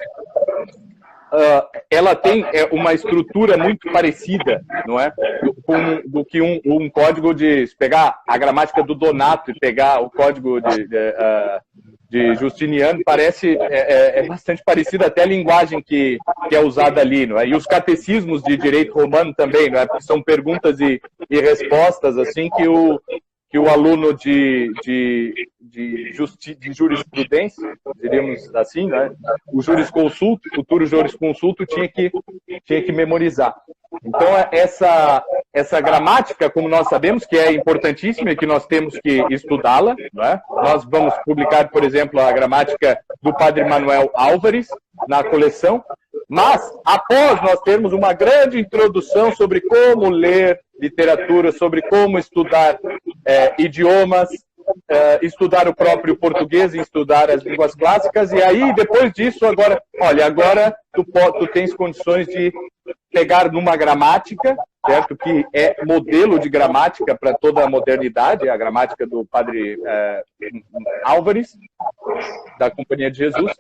Ela tem uma estrutura muito parecida, não é? Do que um código de... pegar a gramática do Donato e pegar o código de Justiniano, parece... é bastante parecido até a linguagem que é usada ali, não é? E os catecismos de direito romano também, não é? Porque são perguntas e respostas, assim, que o aluno de jurisprudência, diríamos assim, né? O jurisconsulto, futuro jurisconsulto, tinha que memorizar. Então, essa gramática, como nós sabemos, que é importantíssima e que nós temos que estudá-la, não é? Nós vamos publicar, por exemplo, a gramática do Padre Manuel Álvares na coleção, mas, após nós termos uma grande introdução sobre como ler literatura, sobre como estudar idiomas, estudar o próprio português, estudar as línguas clássicas, e aí, depois disso, agora tu tens condições de pegar numa gramática, certo? Que é modelo de gramática para toda a modernidade, a gramática do padre Álvares, da Companhia de Jesus,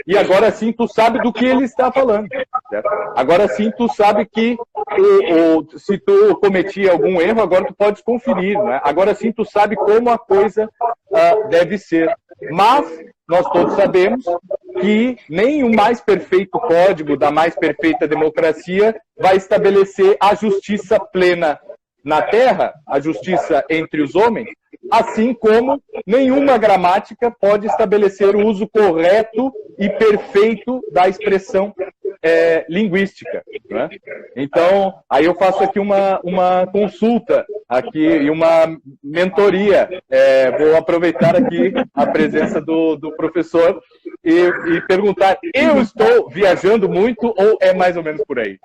e agora sim tu sabe do que ele está falando, certo? Agora sim tu sabe que se tu cometia algum erro, agora tu podes conferir, né? Agora sim tu sabe como a coisa deve ser. Mas nós todos sabemos que nem o mais perfeito código da mais perfeita democracia vai estabelecer a justiça plena na Terra, a justiça entre os homens, assim como nenhuma gramática pode estabelecer o uso correto e perfeito da expressão linguística, né? Então, aí eu faço aqui uma consulta aqui e uma mentoria. Vou aproveitar aqui a presença do professor e perguntar, eu estou viajando muito ou é mais ou menos por aí?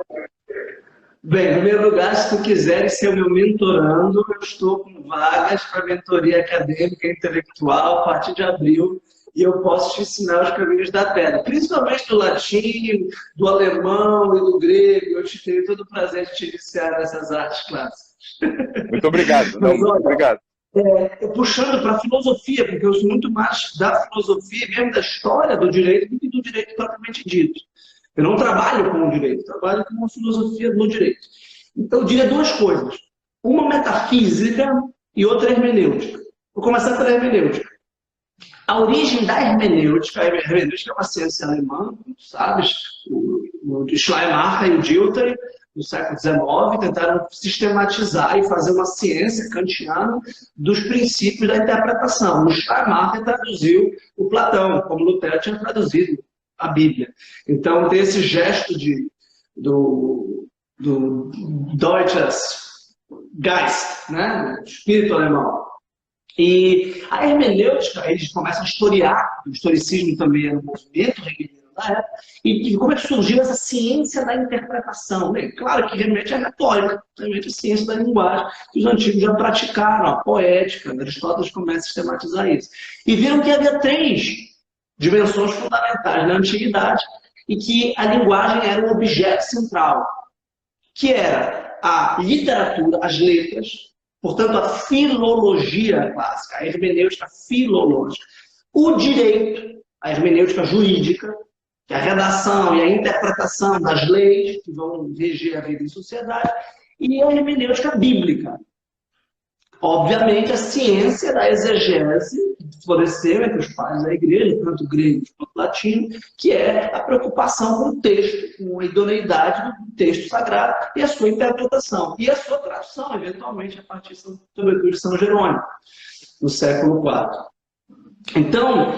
Bem, em primeiro lugar, se tu quiseres ser o meu mentorando, eu estou com vagas para mentoria acadêmica e intelectual a partir de abril, e eu posso te ensinar os caminhos da pedra, principalmente do latim, do alemão e do grego. Eu te tenho todo o prazer de te iniciar nessas artes clássicas. Muito obrigado. Não, muito obrigado. Puxando para a filosofia, porque eu sou muito mais da filosofia, mesmo da história do direito, do que do direito propriamente dito. Eu não trabalho com o direito, trabalho com uma filosofia do direito. Então, eu diria duas coisas. Uma metafísica e outra hermenêutica. Vou começar pela hermenêutica. A origem da hermenêutica, a hermenêutica é uma ciência alemã, como tu sabes, o Schleiermacher e o Dilthey, no século XIX, tentaram sistematizar e fazer uma ciência kantiana dos princípios da interpretação. O Schleiermacher traduziu o Platão, como Lutero tinha traduzido a Bíblia. Então, tem esse gesto do Deutsches Geist, né? O espírito alemão. E a hermenêutica, eles começam a historiar, o historicismo também era um movimento hegeliano da época, e como é que surgiu essa ciência da interpretação? Bem, claro que remete à retórica, remete à ciência da linguagem, que os antigos já praticaram, a poética, Aristóteles começa a sistematizar isso. E viram que havia três dimensões fundamentais na antiguidade e que a linguagem era um objeto central, que era a literatura, as letras, portanto a filologia clássica, a hermenêutica filológica, o direito, a hermenêutica jurídica, que é a redação e a interpretação das leis que vão reger a vida em sociedade, e a hermenêutica bíblica. Obviamente, a ciência da exegese que floresceu entre os pais da igreja, tanto grego quanto latino, que é a preocupação com o texto, com a idoneidade do texto sagrado e a sua interpretação. E a sua tradução, eventualmente, a partir, sobretudo, de São Jerônimo, no século IV. Então,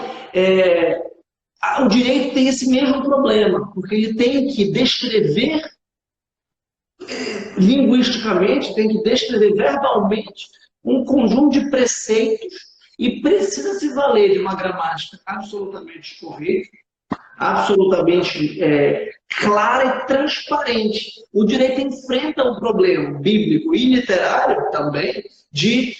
o direito tem esse mesmo problema, porque ele tem que descrever linguisticamente, tem que descrever verbalmente um conjunto de preceitos e precisa se valer de uma gramática absolutamente correta, absolutamente clara e transparente. O direito enfrenta um problema bíblico e literário também de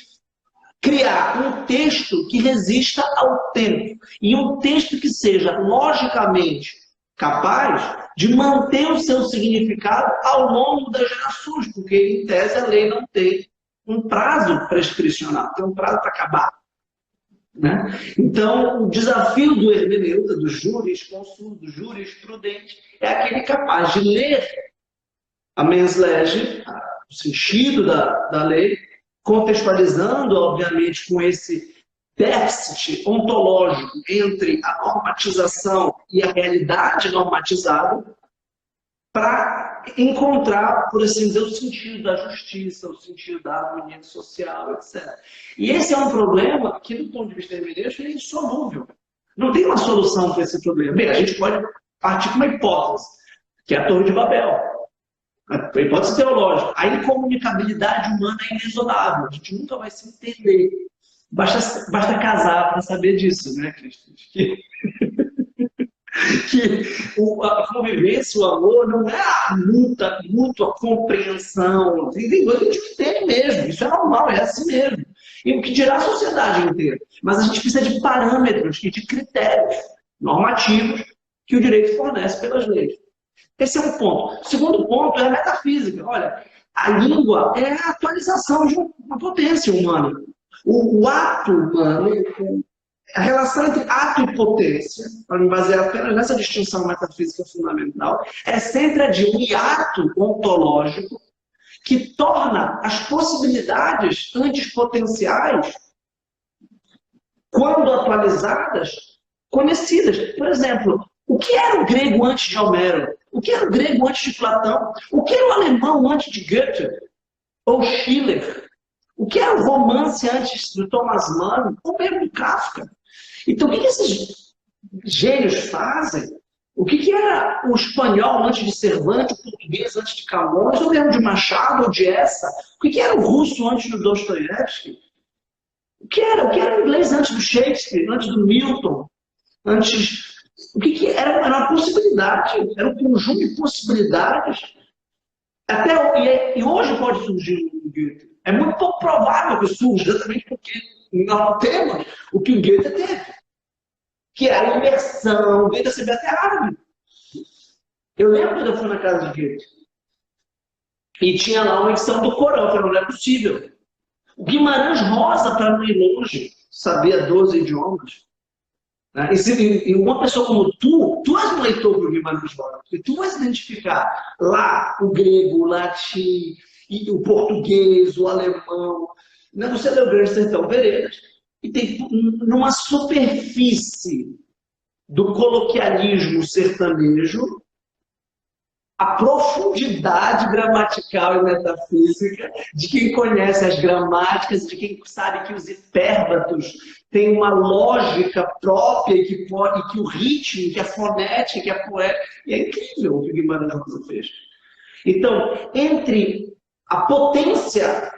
criar um texto que resista ao tempo e um texto que seja logicamente capaz de manter o seu significado ao longo das gerações, porque, em tese, a lei não tem um prazo prescricional, tem um prazo para acabar. Né? Então, o desafio do hermeneuta, do jurisconsulto, do jurisprudente, é aquele capaz de ler a mens legem, o sentido da lei, contextualizando, obviamente, com esse déficit ontológico entre a normatização e a realidade normatizada, para encontrar, por assim dizer, o sentido da justiça, o sentido da harmonia social, etc. E esse é um problema que, do ponto de vista hermenêutico, é insolúvel. Não tem uma solução para esse problema. Bem, a gente pode partir com uma hipótese, que é a Torre de Babel. A hipótese teológica. A incomunicabilidade humana é inexorável. A gente nunca vai se entender. Basta casar para saber disso, né, Cristo? Que a convivência, o amor, não é a mútua compreensão. Tem coisa que tem mesmo, isso é normal, é assim mesmo. E o que dirá a sociedade inteira. Mas a gente precisa de parâmetros e de critérios normativos que o direito fornece pelas leis. Esse é um ponto. O segundo ponto é a metafísica. Olha, a língua é a atualização de uma potência humana. O ato humano, a relação entre ato e potência, para me basear apenas nessa distinção metafísica fundamental, é sempre a de um hiato ontológico que torna as possibilidades antes potenciais, quando atualizadas, conhecidas. Por exemplo, o que era o grego antes de Homero? O que era o grego antes de Platão? O que era o alemão antes de Goethe? Ou Schiller? O que era o romance antes do Thomas Mann? Ou mesmo de Kafka? Então, o que esses gênios fazem? O que era o espanhol antes de Cervantes, o português antes de Camões, ou mesmo de Machado ou de Essa? O que era o russo antes do Dostoiévski? O que era o inglês antes do Shakespeare, antes do Milton? O que era? Era uma possibilidade, era um conjunto de possibilidades. E hoje pode surgir um Goethe. É muito pouco provável que surja, exatamente porque não temos o que o Goethe teve, que é a imersão. O Goethe sabia até árabe. Eu lembro quando eu fui na casa de Goethe e tinha lá uma edição do Corão, que não é possível. O Guimarães Rosa, para não ir longe, sabia 12 idiomas. E uma pessoa como tu és um leitor do Guimarães Rosa, porque tu vais identificar lá o grego, o latim, e o português, o alemão. Você leu o Grande Sertão Veredas, e tem numa superfície do coloquialismo sertanejo a profundidade gramatical e metafísica de quem conhece as gramáticas, de quem sabe que os hipérbatos têm uma lógica própria e que o ritmo, que a fonética, que a poética. E é incrível o que Guimarães Rosa fez. Então, entre a potência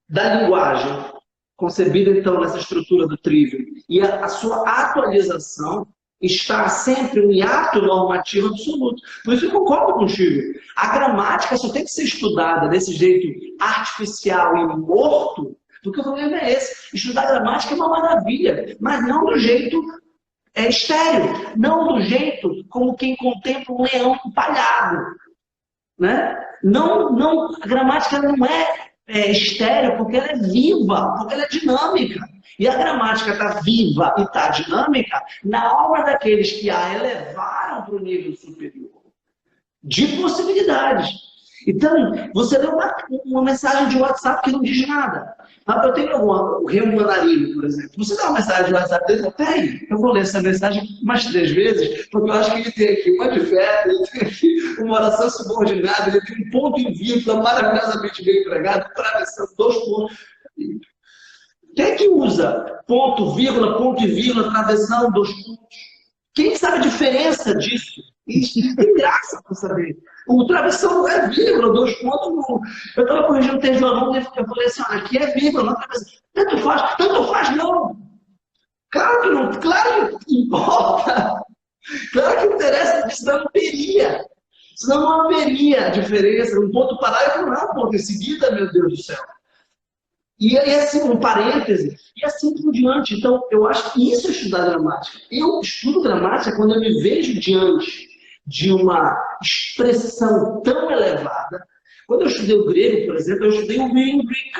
da linguagem, concebida então nessa estrutura do trivium, e a sua atualização, está sempre um hiato normativo absoluto. Por isso eu concordo contigo. A gramática só tem que ser estudada desse jeito artificial e morto, porque o problema é esse. Estudar gramática é uma maravilha, mas não do jeito estéril, não do jeito como quem contempla um leão empalhado. Né? Não, a gramática não é estéril porque ela é viva, porque ela é dinâmica. E a gramática está viva e está dinâmica na obra daqueles que a elevaram para o nível superior de possibilidades. Então, você lê uma mensagem de WhatsApp que não diz nada. Eu tenho o Remo Mandarino, por exemplo. Você dá uma mensagem de WhatsApp dele, peraí, eu vou ler essa mensagem umas 3 vezes, porque eu acho que ele tem aqui uma advérbio, ele tem aqui uma oração subordinada, ele tem um ponto e vírgula maravilhosamente bem empregado, travessando 2 pontos. Quem é que usa ponto e vírgula, travessão, 2 pontos? Quem sabe a diferença disso? Isso tem graça para saber. O travessão não é vírgula, 2 pontos. Eu estava corrigindo o texto do aluno e eu falei assim, olha, aqui é vírgula, não é travessão. Tanto faz não. Claro que não, claro que importa. Claro que interessa, porque senão não teria. Senão não haveria diferença. Um ponto parágrafo não é um ponto em seguida, meu Deus do céu. E aí, assim, um parêntese, e assim por diante. Então, eu acho que isso é estudar gramática. Eu estudo gramática quando eu me vejo diante de uma expressão tão elevada. Quando eu estudei o grego, por exemplo, eu estudei o William Greek,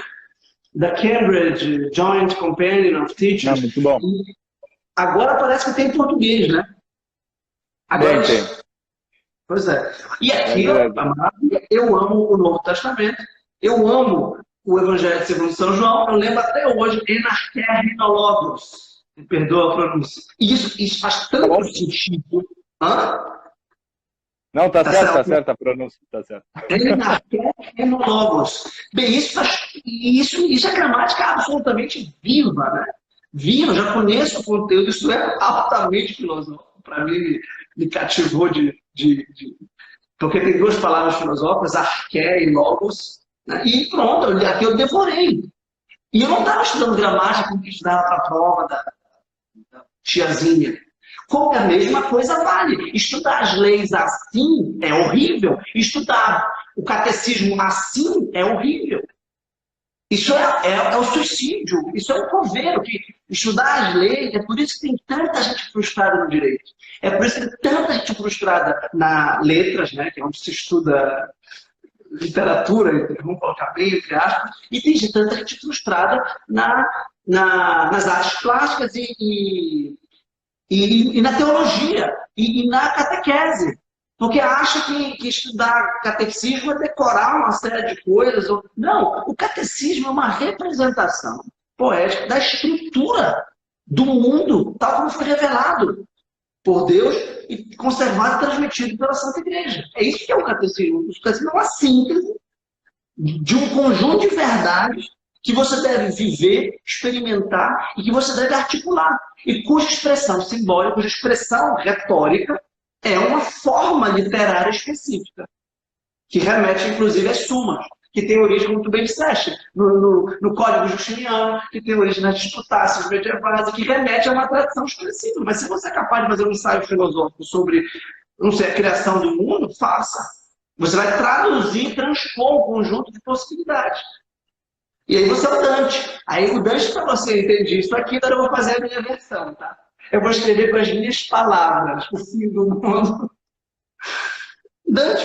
da Cambridge Joint Companion of Teachers. Muito bom. E agora parece que tem português, né? Agora, tem. Pois é. E aqui, eu amo o Novo Testamento, eu amo o Evangelho segundo São João, eu lembro até hoje, enarquerrinologos, me perdoa a pronúncia. Isso faz tanto sentido. Hã? Não, tá certo a pronúncia, tá certo. Enarquerrinologos. Bem, isso é gramática absolutamente viva, né? Viva, eu já conheço o conteúdo, isso é altamente filosófico. Para mim, me cativou porque tem 2 palavras filosóficas, arqué e logos. E pronto, aqui eu devorei. E eu não estava estudando gramática como que estudava para a prova da tiazinha. Como a mesma coisa vale. Estudar as leis assim é horrível. Estudar o catecismo assim é horrível. Isso é o suicídio, isso é o coveiro, que estudar as leis, é por isso que tem tanta gente frustrada no direito. É por isso que tem tanta gente frustrada na letras, né, que é onde se estuda literatura, vamos colocar bem, entre aspas, e tem tanta gente frustrada nas artes plásticas e na teologia, e na catequese. Porque acha que estudar catecismo é decorar uma série de coisas. Não, o catecismo é uma representação poética da estrutura do mundo, tal como foi revelado por Deus e conservado e transmitido pela Santa Igreja. É isso que é o catecismo. O catecismo é uma síntese de um conjunto de verdades que você deve viver, experimentar e que você deve articular. E cuja expressão simbólica, cuja expressão retórica é uma forma literária específica, que remete, inclusive, às sumas, que tem origem, como tu bem disseste, no Código Justiniano, que tem origem nas disputácias medievais, e que remete a uma tradição específica. Mas se você é capaz de fazer um ensaio filosófico sobre, não sei, a criação do mundo, faça. Você vai traduzir, transpor um conjunto de possibilidades. E aí você é o Dante. Aí o Dante, para você entender isso aqui, agora eu vou fazer a minha versão, tá? Eu vou escrever com as minhas palavras o fim do mundo. Dante.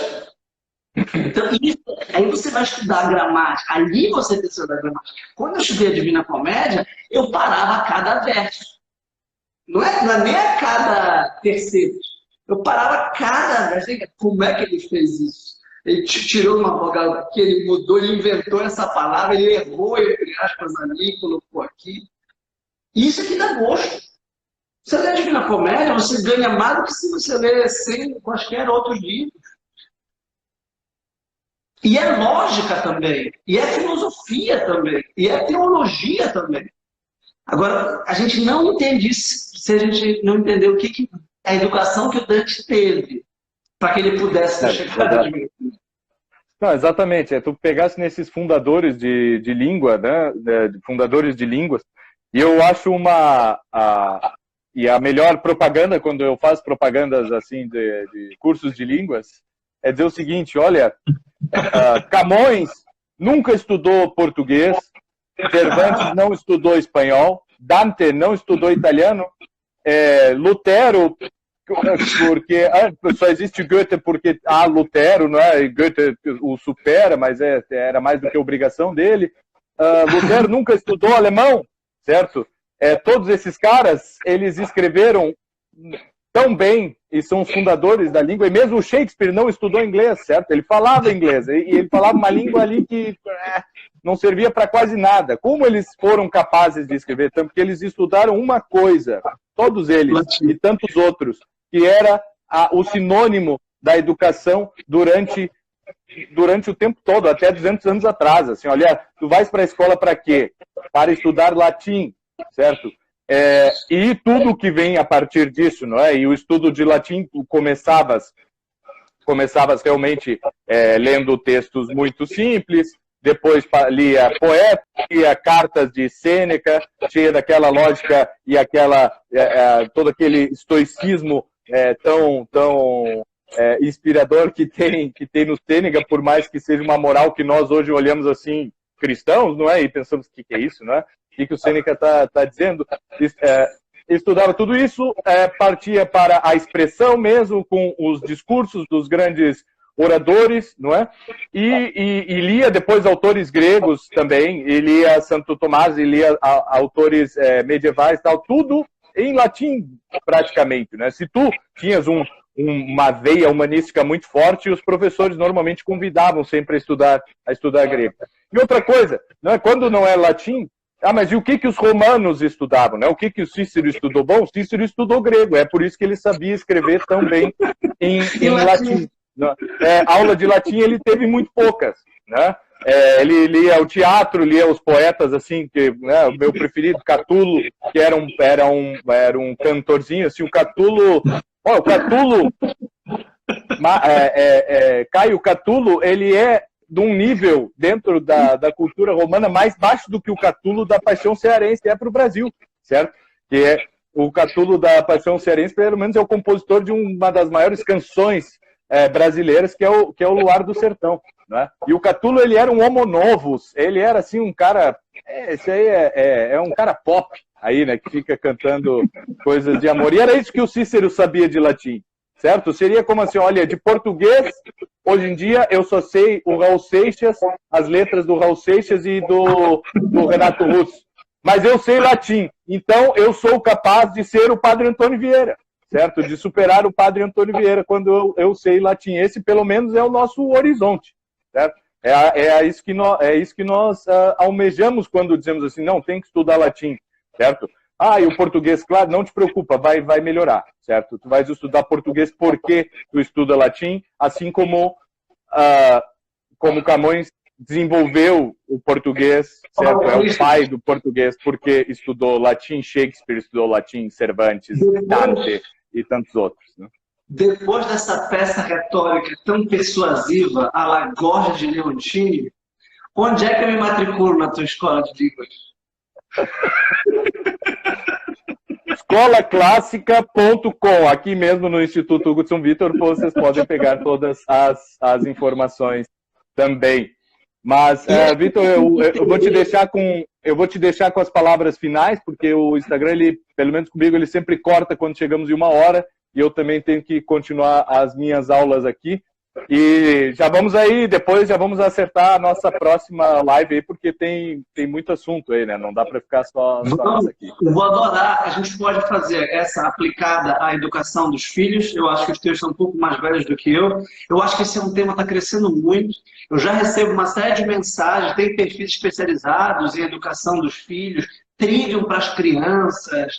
Então, isso, aí você vai estudar a gramática. Ali você tem que estudar a gramática. Quando eu estudei a Divina Comédia, eu parava a cada verso. Não é nem a cada terceiro. Eu parava a cada verso. Como é que ele fez isso? Ele tirou uma vogal aqui, ele mudou, ele inventou essa palavra, ele errou, entre aspas, ali, colocou aqui. Isso aqui dá gosto. Você lê a Divina Comédia, você ganha mais do que se você lê 100 quaisquer outros livros. E é lógica também, e é filosofia também, e é teologia também. Agora, a gente não entende isso se a gente não entender o que a educação que o Dante teve para que ele pudesse chegar a Divina Comédia. Não, exatamente. Tu pegasse nesses fundadores de língua, né, fundadores de línguas, e eu acho e a melhor propaganda, quando eu faço propagandas assim de cursos de línguas, é dizer o seguinte: olha, Camões nunca estudou português, Cervantes não estudou espanhol, Dante não estudou italiano, Lutero, porque só existe Goethe porque há Lutero, não é? Goethe o supera, mas era mais do que obrigação dele. Lutero nunca estudou alemão, certo? Todos esses caras, eles escreveram tão bem e são os fundadores da língua, e mesmo o Shakespeare não estudou inglês, certo? Ele falava inglês, e ele falava uma língua ali que não servia para quase nada. Como eles foram capazes de escrever? Tanto que eles estudaram uma coisa, todos eles, e tantos outros, que era o sinônimo da educação durante o tempo todo, até 200 anos atrás. Assim, olha, tu vais para a escola para quê? Para estudar latim, certo? E tudo que vem a partir disso, não é? E o estudo de latim começavas realmente lendo textos muito simples, depois lia poetas, lia cartas de Sêneca, cheia daquela lógica e todo aquele estoicismo tão inspirador que tem no Sêneca, por mais que seja uma moral que nós hoje olhamos assim, cristãos, não é? E pensamos, o que é isso, não é? O que o Sêneca está dizendo? Estudava tudo isso, partia para a expressão mesmo, com os discursos dos grandes oradores, não é? E lia depois autores gregos também, e lia Santo Tomás, e lia autores medievais, tal, tudo em latim, praticamente, né? Se tu tinhas uma veia humanística muito forte, os professores normalmente convidavam sempre a estudar grego. E outra coisa, não é? Quando não é latim, mas e o que os romanos estudavam, né? O que o Cícero estudou? Bom, o Cícero estudou grego, é por isso que ele sabia escrever tão bem em latim. Aula de latim ele teve muito poucas, né? Ele lia o teatro, lia os poetas, assim, que, né, o meu preferido, Catulo, que era um cantorzinho, assim, o Catulo... o Catulo... Caio Catulo, ele é de um nível dentro da cultura romana mais baixo do que o Catulo da Paixão Cearense para o Brasil, certo? Que o Catulo da Paixão Cearense, pelo menos, é o compositor de uma das maiores canções brasileiras, que é o Luar do Sertão. né? E o Catulo, ele era um homo novus, ele era assim um cara, esse aí é um cara pop aí, né, que fica cantando coisas de amor. E era isso que o Cícero sabia de latim, certo? Seria como assim, olha, de português, hoje em dia eu só sei o Raul Seixas, as letras do Raul Seixas e do Renato Russo. Mas eu sei latim, então eu sou capaz de ser o Padre Antônio Vieira, certo? De superar o Padre Antônio Vieira quando eu sei latim. Esse, pelo menos, é o nosso horizonte, certo? É isso que nós almejamos quando dizemos assim, não, tem que estudar latim, certo? E o português, claro, não te preocupa, vai melhorar, certo? Tu vais estudar português porque tu estuda latim, assim como Camões desenvolveu o português, certo? É o pai do português porque estudou latim, Shakespeare estudou latim, Cervantes, Dante e tantos outros, né? Depois dessa peça retórica tão persuasiva, à la Gorgia de Leontini, onde é que eu me matriculo na tua escola de línguas? Escolaclássica.com, aqui mesmo no Instituto Hugo de São Vitor, vocês podem pegar todas as informações também. Mas, Vitor, eu vou te deixar com as palavras finais, porque o Instagram, ele, pelo menos comigo, ele sempre corta quando chegamos em 1 hora, e eu também tenho que continuar as minhas aulas aqui. E já vamos aí, depois já vamos acertar a nossa próxima live aí, porque tem muito assunto aí, né? Não dá para ficar só nessa aqui. Eu vou adorar. A gente pode fazer essa aplicada à educação dos filhos. Eu acho que os teus são um pouco mais velhos do que eu. Eu acho que esse é um tema que está crescendo muito. Eu já recebo uma série de mensagens, tem perfis especializados em educação dos filhos, Trivium para as crianças.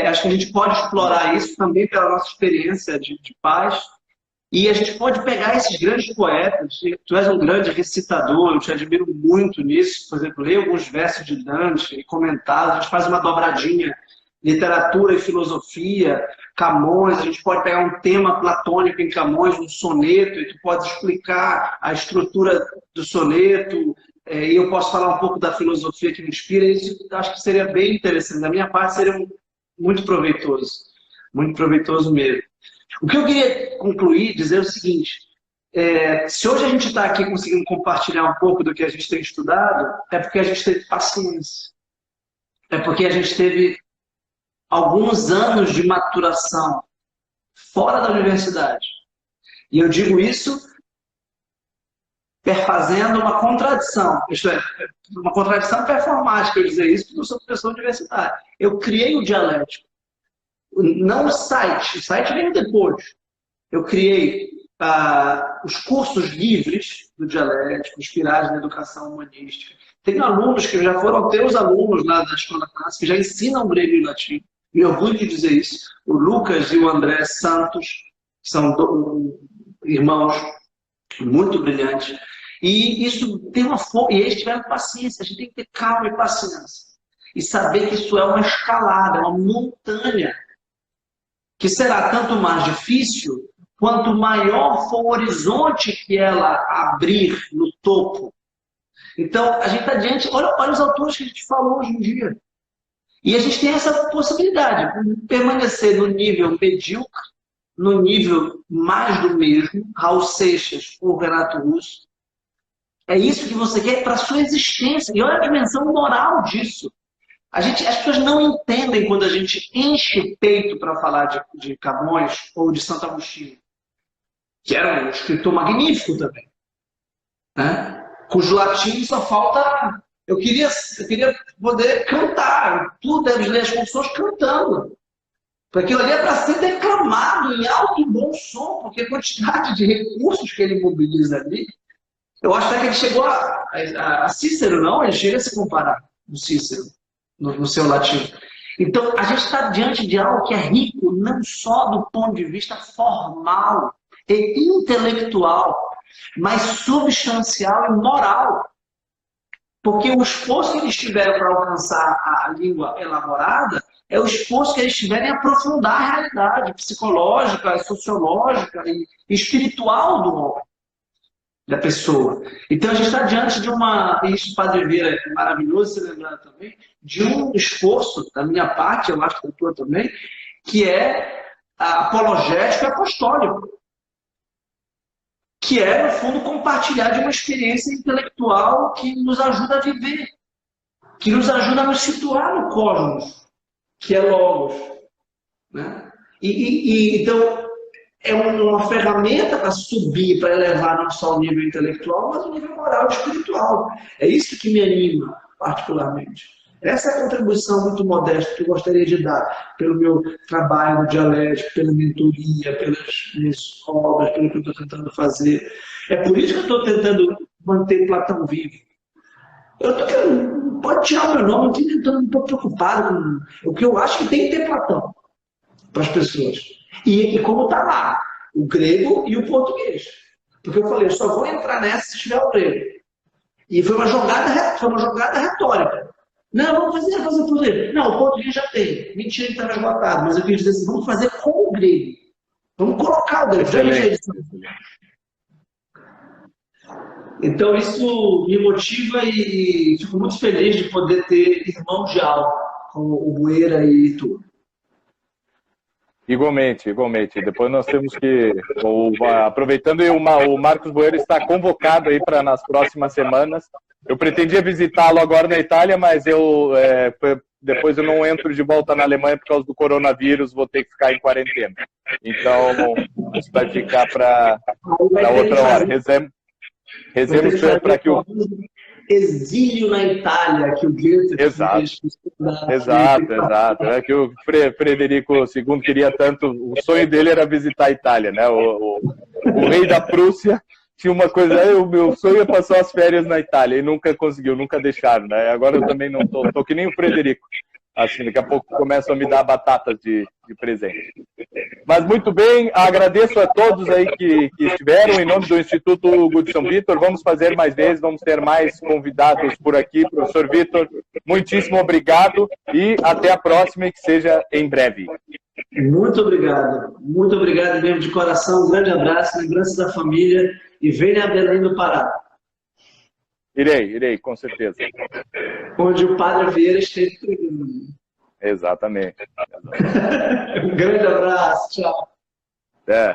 Acho que a gente pode explorar isso também pela nossa experiência de pais. E a gente pode pegar esses grandes poetas. Tu és um grande recitador, eu te admiro muito nisso. Por exemplo, leio alguns versos de Dante e comentados. A gente faz uma dobradinha, literatura e filosofia. Camões, a gente pode pegar um tema platônico em Camões, um soneto, e tu pode explicar a estrutura do soneto. E eu posso falar um pouco da filosofia que me inspira. Isso acho que seria bem interessante. Da minha parte, seria muito proveitoso mesmo. O que eu queria concluir, dizer o seguinte, se hoje a gente está aqui conseguindo compartilhar um pouco do que a gente tem estudado, é porque a gente teve paciência. É porque a gente teve alguns anos de maturação fora da universidade. E eu digo isso perfazendo uma contradição. Isto é, uma contradição performática eu dizer isso, porque eu sou professor universitário. Eu criei o dialético. Não o site veio depois. Eu criei os cursos livres do dialético, inspirados na educação humanística. Tenho alunos que já foram teus alunos lá da Escola Clássica, que já ensinam grego e latim. Me orgulho de dizer isso. O Lucas e o André Santos são irmãos muito brilhantes. E isso tem uma força. E eles tiveram paciência. A gente tem que ter calma e paciência. E saber que isso é uma escalada, é uma montanha, que será tanto mais difícil quanto maior for o horizonte que ela abrir no topo. Então, a gente está diante... Olha os autores que a gente falou hoje em dia. E a gente tem essa possibilidade de permanecer no nível medíocre, no nível mais do mesmo, Raul Seixas ou Renato Russo. É isso que você quer para a sua existência. E olha a dimensão moral disso. As pessoas não entendem quando a gente enche o peito para falar de Camões ou de Santo Agostinho, que era um escritor magnífico também, né? Cujo latim só falta... Eu queria poder cantar. Tu deves ler as canções cantando. Porque aquilo ali é para ser declamado em alto e bom som, porque a quantidade de recursos que ele mobiliza ali... Eu acho até que ele chegou a Cícero, não? Ele chega a se comparar com Cícero no seu latim. Então, a gente está diante de algo que é rico não só do ponto de vista formal e intelectual, mas substancial e moral. Porque o esforço que eles tiveram para alcançar a língua elaborada é o esforço que eles tiveram em aprofundar a realidade psicológica, sociológica e espiritual do homem, da pessoa. Então a gente está diante de isso, Padre Vieira, é maravilhoso se lembrar também, de um esforço da minha parte, eu acho que da tua também, que é apologético e apostólico. que é, no fundo, compartilhar de uma experiência intelectual que nos ajuda a viver, que nos ajuda a nos situar no cosmos, que é Logos. Né? Então, é uma ferramenta para subir, para elevar não só o nível intelectual, mas o nível moral e espiritual. É isso que me anima, particularmente. Essa é a contribuição muito modesta que eu gostaria de dar pelo meu trabalho no dialético, pela mentoria, pelas minhas obras, pelo que eu estou tentando fazer. É por isso que eu estou tentando manter Platão vivo. Eu estou querendo, pode tirar o meu nome, eu não estou preocupado com o que eu acho que tem que ter Platão para as pessoas. E como está lá, o grego e o português. Porque eu falei, eu só vou entrar nessa se tiver o grego. E foi uma jogada retórica. Não, vamos fazer português. Não, o português já tem. Mentira que estava esgotado. Mas eu queria dizer assim, vamos fazer com o grego. Vamos colocar o grego. Já é isso. Então isso me motiva e fico muito feliz de poder ter irmãos de alma, como o Bueira e tu. Igualmente, igualmente. Depois nós temos que, aproveitando, o Marcos Bueira está convocado aí para nas próximas semanas. Eu pretendia visitá-lo agora na Itália, mas depois eu não entro de volta na Alemanha por causa do coronavírus, vou ter que ficar em quarentena. Então, isso vai ficar para outra hora. Rezemos para que o exílio na Itália, que o Goethe Exato. É que o Frederico II queria tanto, o sonho dele era visitar a Itália, né? O rei da Prússia tinha uma coisa, o meu sonho é passar as férias na Itália, e nunca conseguiu, nunca deixaram, né? Agora eu também não tô que nem o Frederico. Assim, daqui a pouco começam a me dar batatas de presente. Mas muito bem, agradeço a todos aí que estiveram, em nome do Instituto Hugo de São Vitor. Vamos fazer mais vezes, vamos ter mais convidados por aqui. Professor Vitor, muitíssimo obrigado e até a próxima e que seja em breve. Muito obrigado mesmo de coração, um grande abraço, lembrança da família e venha a Belém do Pará. Irei, com certeza. Onde o Padre Vieira esteve pregando. Exatamente. Um grande abraço, tchau. É.